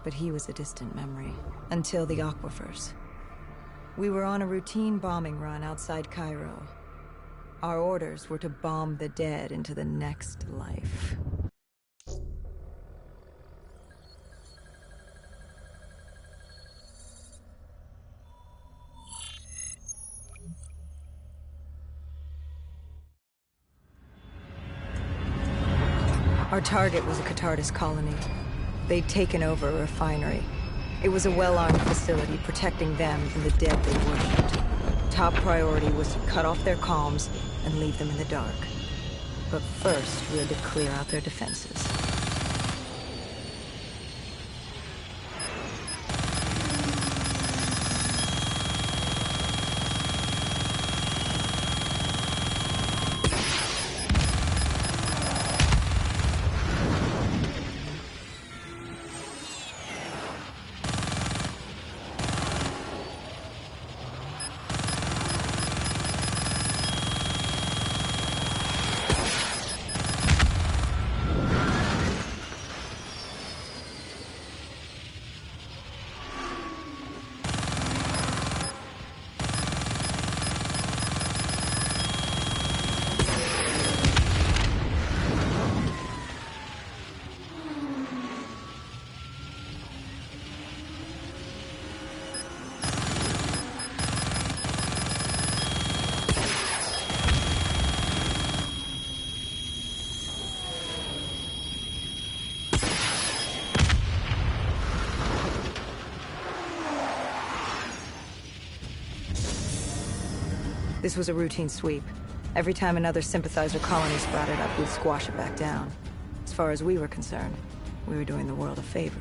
but he was a distant memory. Until the aquifers. We were on a routine bombing run outside Cairo. Our orders were to bomb the dead into the next life. Our target was a Catardist colony. They'd taken over a refinery. It was a well-armed facility protecting them and the dead they worshipped. Top priority was to cut off their comms and leave them in the dark. But first, we had to clear out their defenses. This was a routine sweep. Every time another sympathizer colony sprouted up, we'd squash it back down. As far as we were concerned, we were doing the world a favor.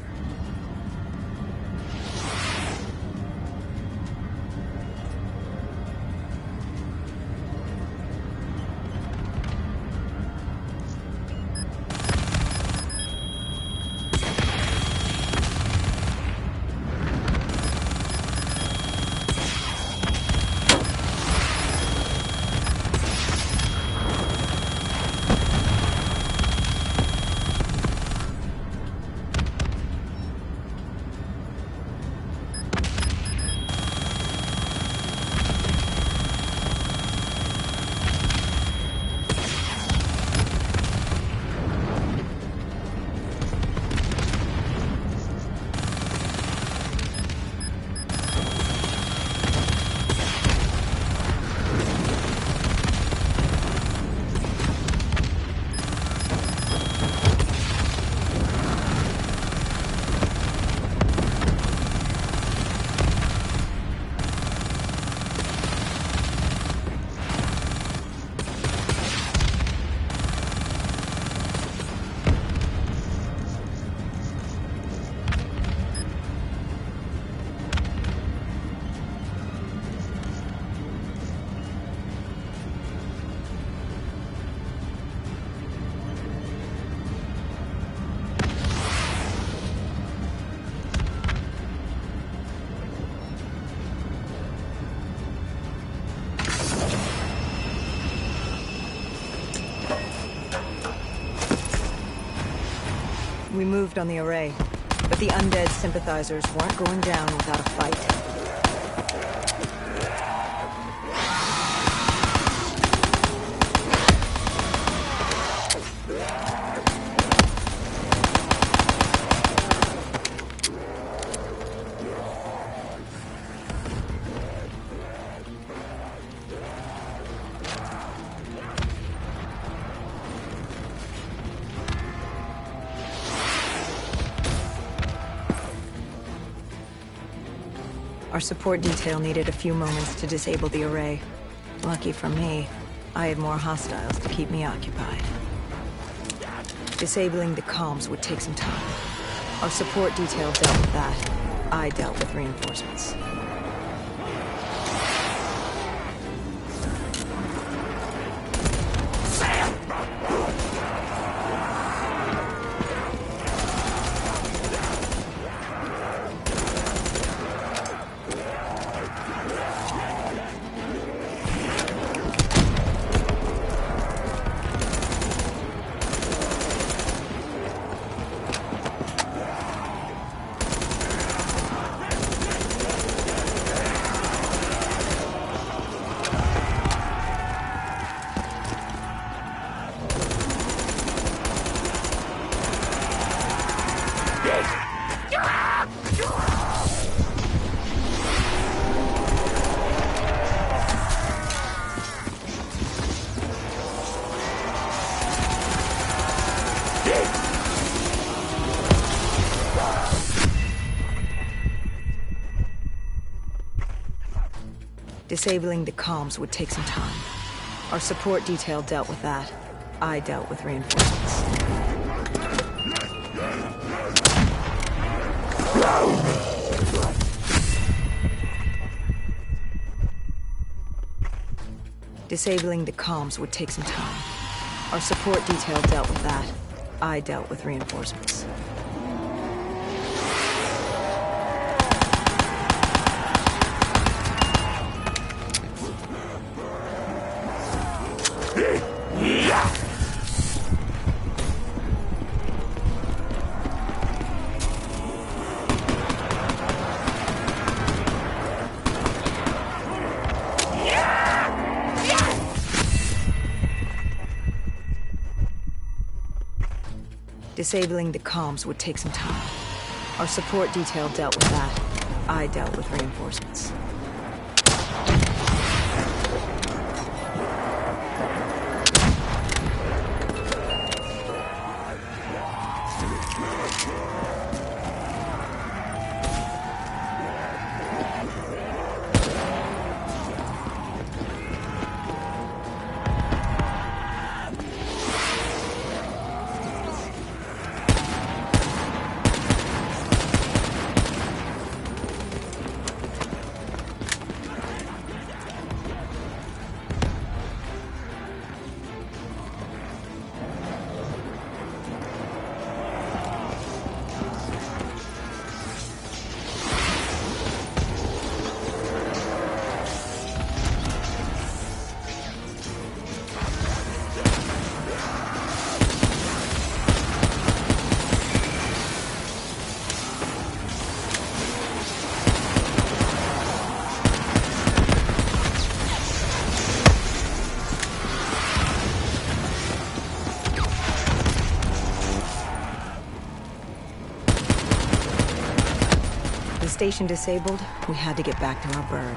We moved on the array, but the undead sympathizers weren't going down without a fight. Our support detail needed a few moments to disable the array. Lucky for me, I had more hostiles to keep me occupied. Disabling the comms would take some time. Our support detail dealt with that. I dealt with reinforcements. Disabling the comms would take some time. Our support detail dealt with that. I dealt with reinforcements. Disabling the comms would take some time. Our support detail dealt with that. I dealt with reinforcements. Disabling the comms would take some time. Our support detail dealt with that. I dealt with reinforcements. Station disabled, we had to get back to our bird.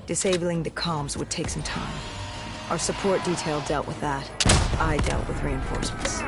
Disabling the comms would take some time. Our support detail dealt with that. I dealt with reinforcements.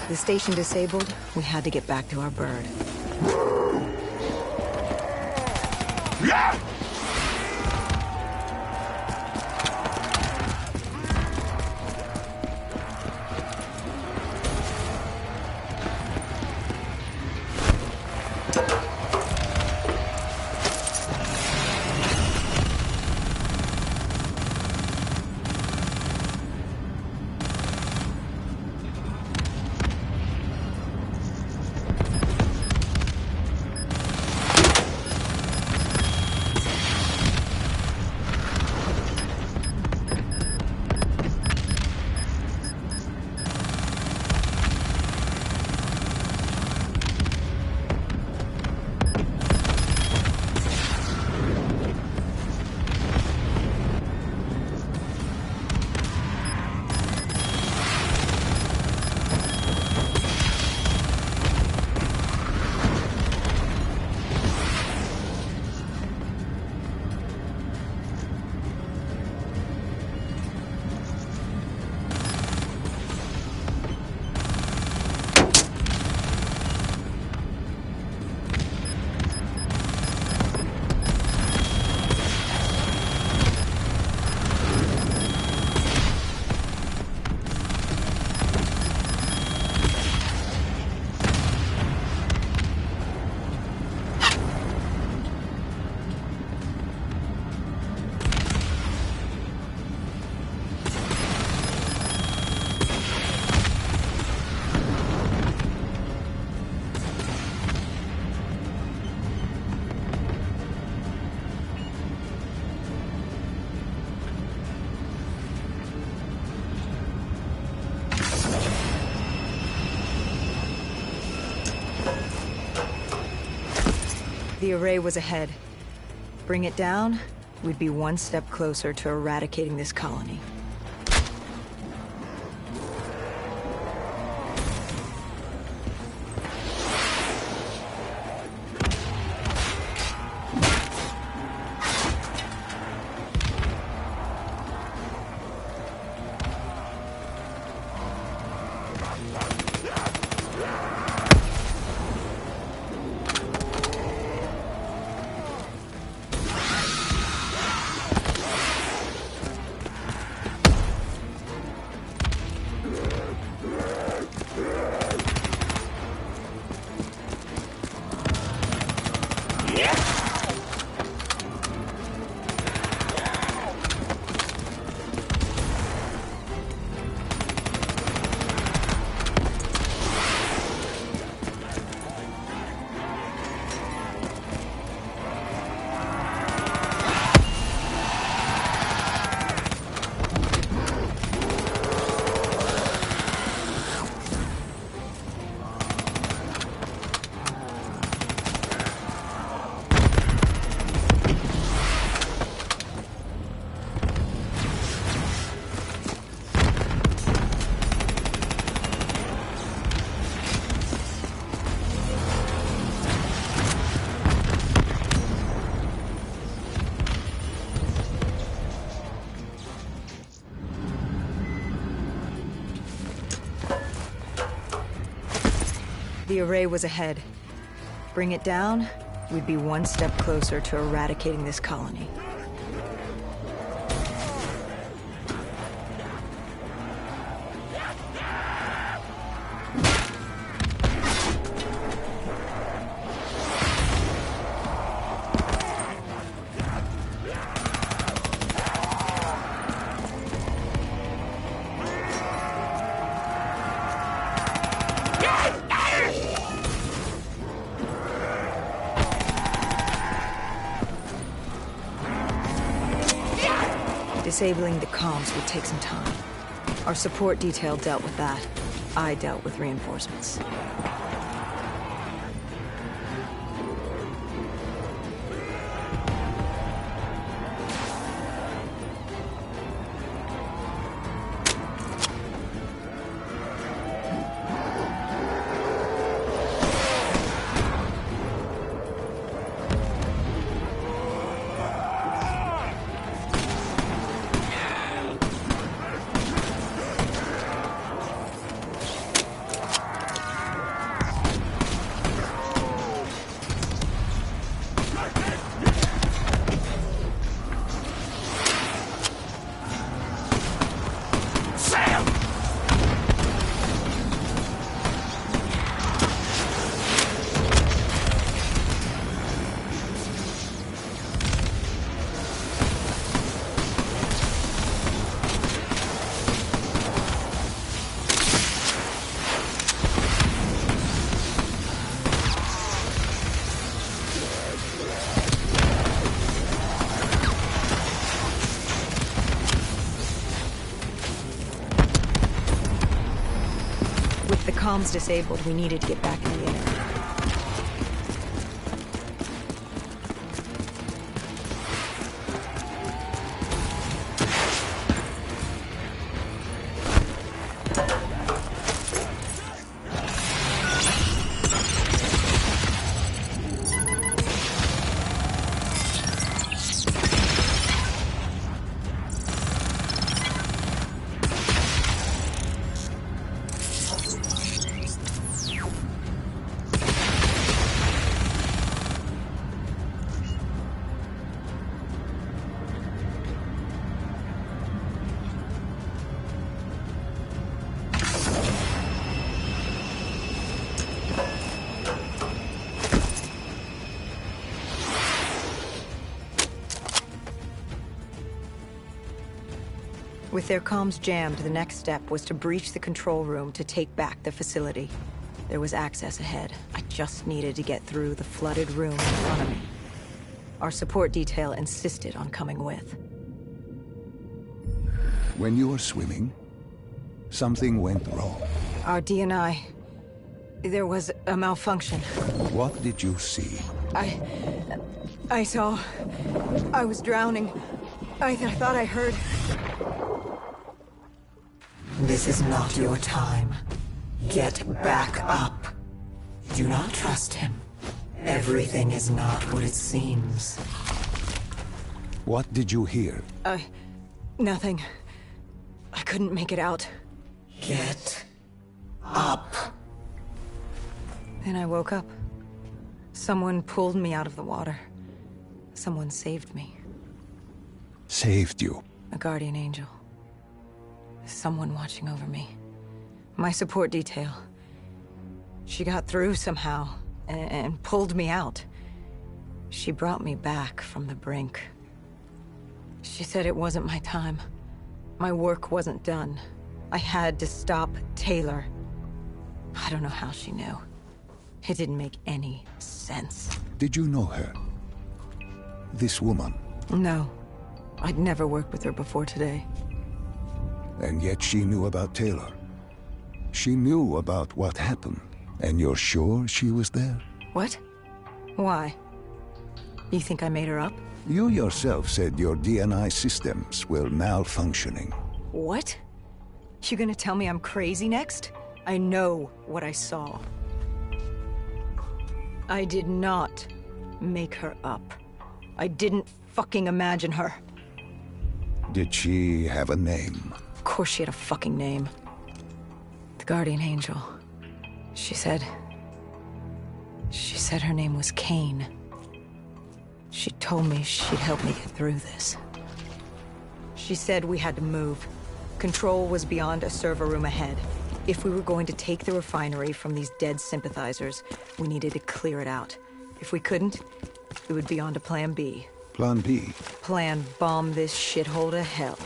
The station disabled, we had to get back to our bird. The array was ahead. Bring it down, we'd be one step closer to eradicating this colony. The array was ahead. Bring it down, we'd be one step closer to eradicating this colony. Disabling the comms would take some time. Our support detail dealt with that. I dealt with reinforcements. With the comms disabled, we needed to get back in the internet. With their comms jammed, the next step was to breach the control room to take back the facility. There was access ahead. I just needed to get through the flooded room in front of me. Our support detail insisted on coming with. When you were swimming, something went wrong. Our D&I... There was a malfunction. What did you see? I saw... I was drowning. I thought I heard... This is not your time. Get back up. Do not trust him. Everything is not what it seems. What did you hear? Nothing. I couldn't make it out. Get up. Then I woke up. Someone pulled me out of the water. Someone saved me. Saved you? A guardian angel. Someone watching over me. My support detail. She got through somehow, and pulled me out. She brought me back from the brink. She said it wasn't my time. My work wasn't done. I had to stop Taylor. I don't know how she knew. It didn't make any sense. Did you know her? This woman? No. I'd never worked with her before today. And yet she knew about Taylor. She knew about what happened. And you're sure she was there? What? Why? You think I made her up? You yourself said your DNI systems were malfunctioning. What? You gonna tell me I'm crazy next? I know what I saw. I did not make her up. I didn't fucking imagine her. Did she have a name? Of course she had a fucking name. The Guardian Angel. She said her name was Kane. She told me she'd help me get through this. She said we had to move. Control was beyond a server room ahead. If we were going to take the refinery from these dead sympathizers, we needed to clear it out. If we couldn't, it would be on to Plan B. Plan B? Plan bomb this shithole to hell.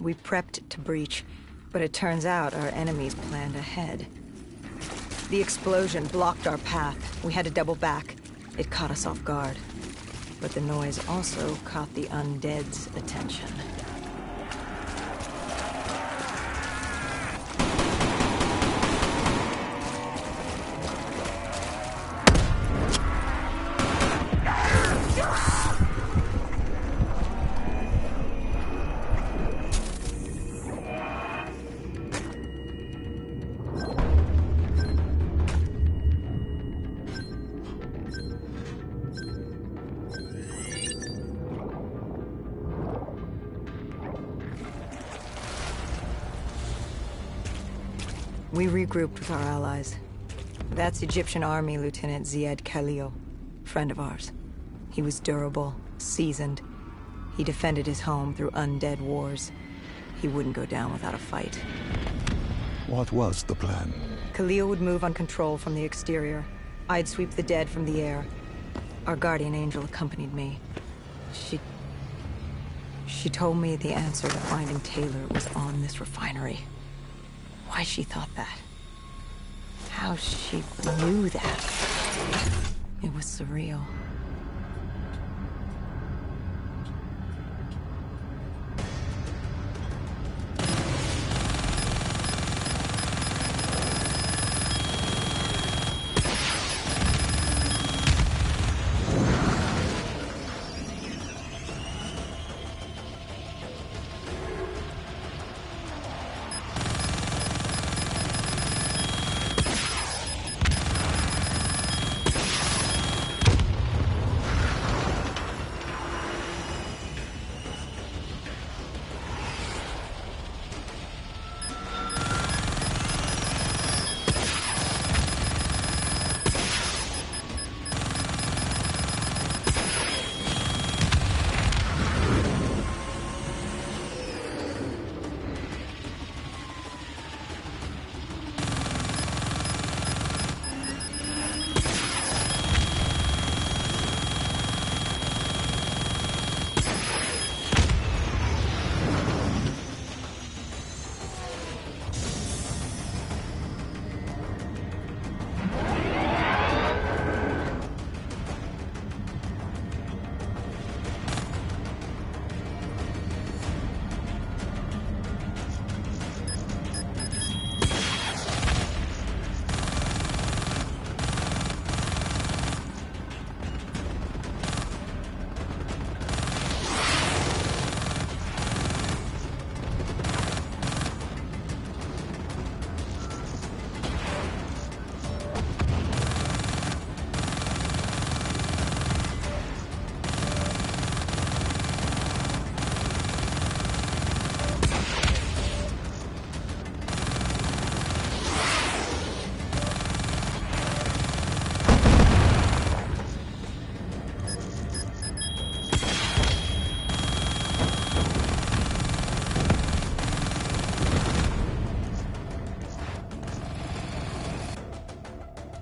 We prepped to breach, but it turns out our enemies planned ahead. The explosion blocked our path. We had to double back. It caught us off guard. But the noise also caught the undead's attention. We regrouped with our allies. That's Egyptian Army Lieutenant Ziad Khalil, friend of ours. He was durable, seasoned. He defended his home through undead wars. He wouldn't go down without a fight. What was the plan? Khalil would move on control from the exterior. I'd sweep the dead from the air. Our guardian angel accompanied me. She told me the answer to finding Taylor was on this refinery. Why she thought that. How she knew that. It was surreal.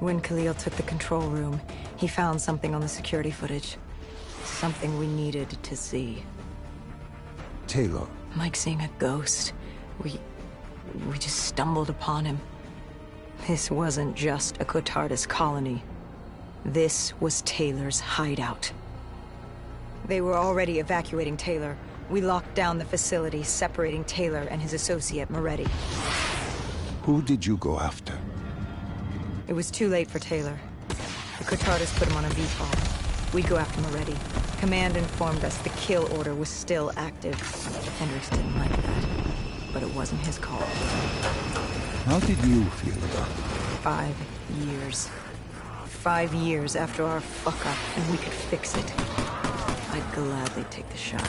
When Khalil took the control room, he found something on the security footage. Something we needed to see. Taylor. Like seeing a ghost. We just stumbled upon him. This wasn't just a Cotardis colony. This was Taylor's hideout. They were already evacuating Taylor. We locked down the facility, separating Taylor and his associate, Moretti. Who did you go after? It was too late for Taylor. The Cotardis put him on a VTOL. We'd go after Moretti. Command informed us the kill order was still active. Hendricks didn't like that, but it wasn't his call. How did you feel about it? 5 years. 5 years after our fuck-up, and we could fix it. I'd gladly take the shot.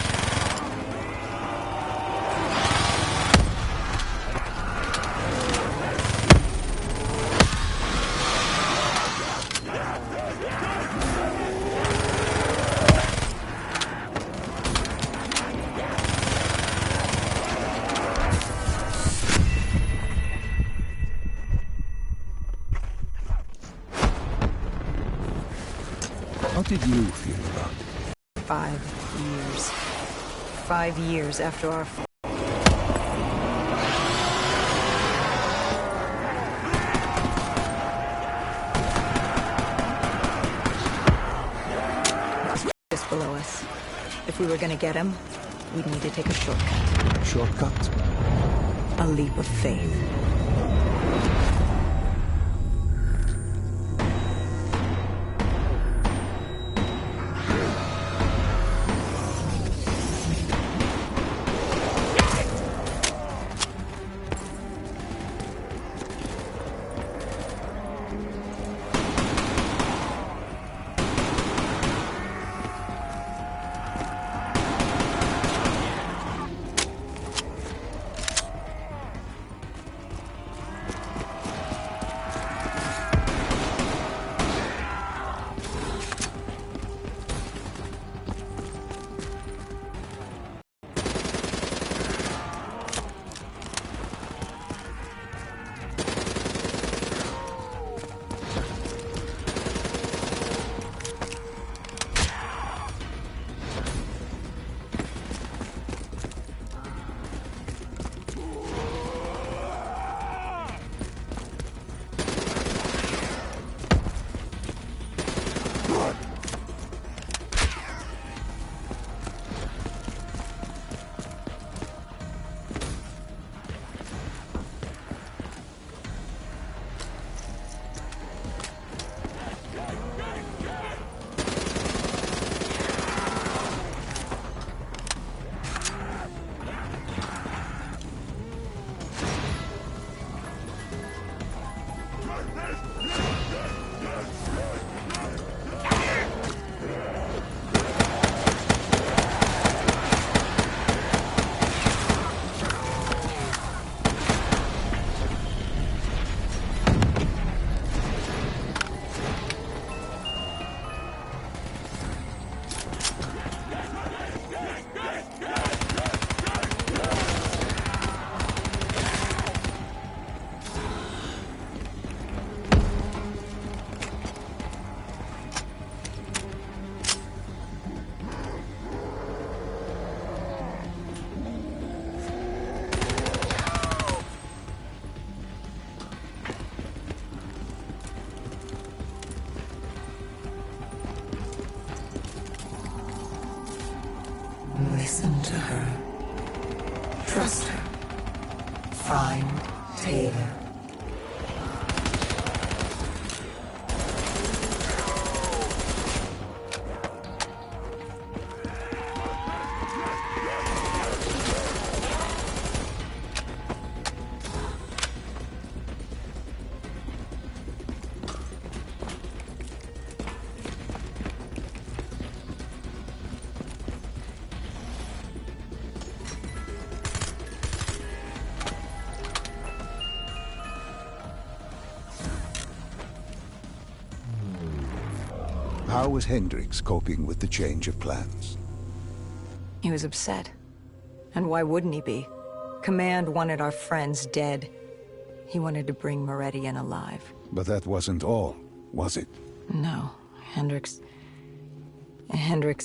How did you feel about it? 5 years. 5 years after our... Just below us. If we were gonna get him, we'd need to take a shortcut. Shortcut? A leap of faith. Listen to her. Trust her. Find Taylor. How was Hendricks coping with the change of plans? He was upset. And why wouldn't he be? Command wanted our friends dead. He wanted to bring Moretti in alive. But that wasn't all. was it? No, Hendricks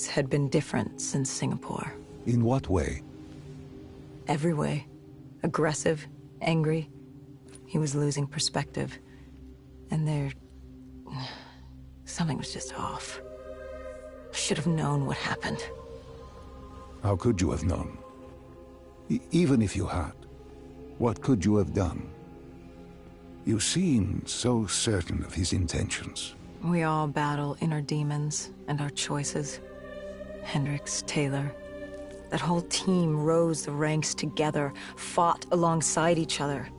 had been different since Singapore. In what way? Every way. Aggressive, angry. He was losing perspective. And something was just off. I should have known what happened. How could you have known? Even if you had, what could you have done? You seem so certain of his intentions. We all battle inner demons and our choices. Hendricks, Taylor. That whole team rose the ranks together, fought alongside each other.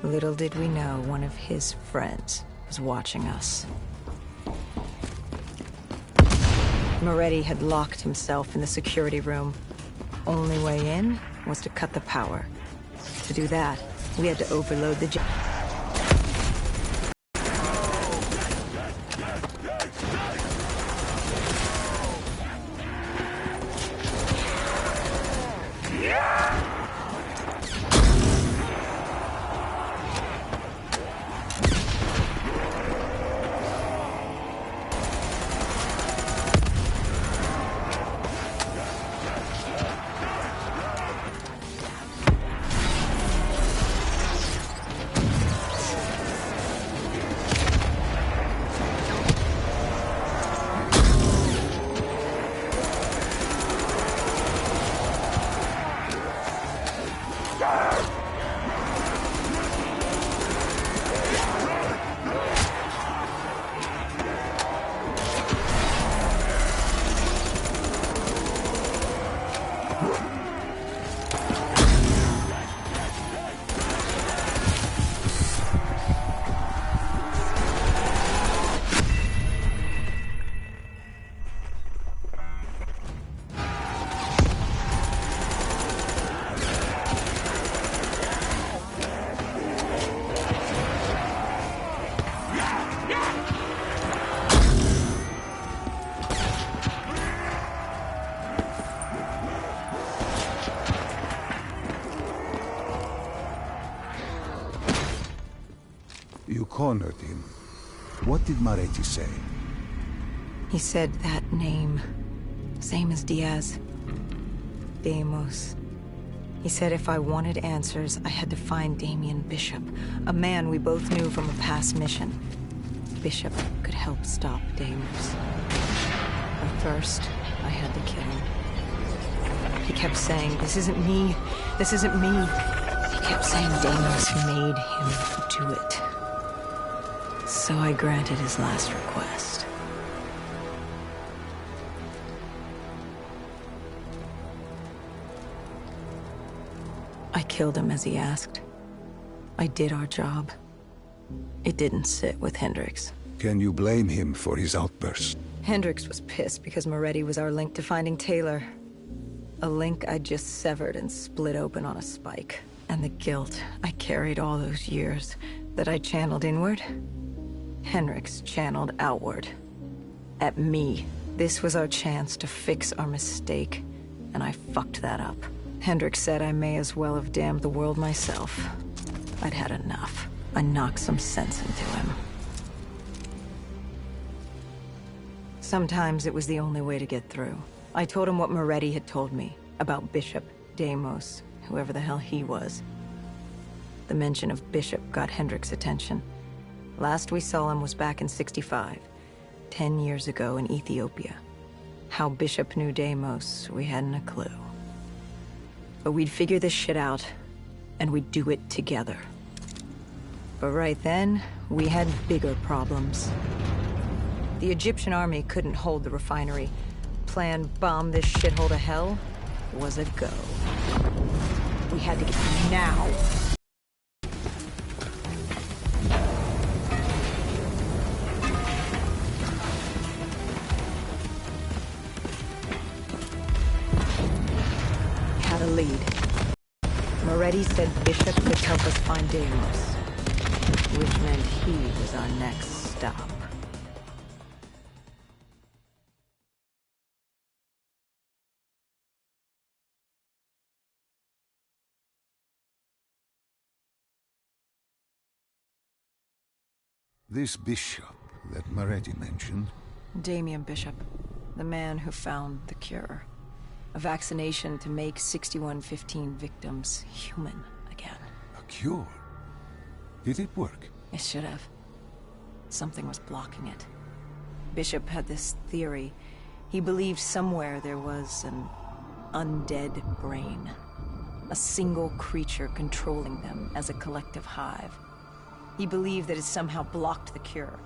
Little did we know one of his friends was watching us. Moretti had locked himself in the security room. Only way in was to cut the power. To do that, we had to overload the You cornered him. What did Moretti say? He said that name. Same as Diaz. Deimos. He said if I wanted answers, I had to find Damien Bishop, a man we both knew from a past mission. Bishop could help stop Deimos. But first, I had to kill him. He kept saying, "This isn't me. This isn't me." He kept saying Deimos made him do it. So I granted his last request. I killed him as he asked. I did our job. It didn't sit with Hendricks. Can you blame him for his outburst? Hendricks was pissed because Moretti was our link to finding Taylor. A link I'd just severed and split open on a spike. And the guilt I carried all those years that I channeled inward, Hendricks channeled outward. At me. This was our chance to fix our mistake, and I fucked that up. Hendricks said I may as well have damned the world myself. I'd had enough. I knocked some sense into him. Sometimes it was the only way to get through. I told him what Moretti had told me about Bishop, Deimos, whoever the hell he was. The mention of Bishop got Hendricks' attention. Last we saw him was back in '65, 10 years ago in Ethiopia. How Bishop knew Deimos, we hadn't a clue. But we'd figure this shit out, and we'd do it together. But right then, we had bigger problems. The Egyptian army couldn't hold the refinery. Plan bomb this shithole to hell was a go. We had to get now. Had a lead. Moretti said Bishop could help us find Deimos, which meant he was our next stop. This bishop that Moretti mentioned, Damien Bishop, the man who found the cure. A vaccination to make 6115 victims human again. a cure. Did it work? It should have. Something was blocking it. Bishop had this theory. He believed somewhere there was an undead brain. A single creature controlling them as a collective hive. He believed that it somehow blocked the cure,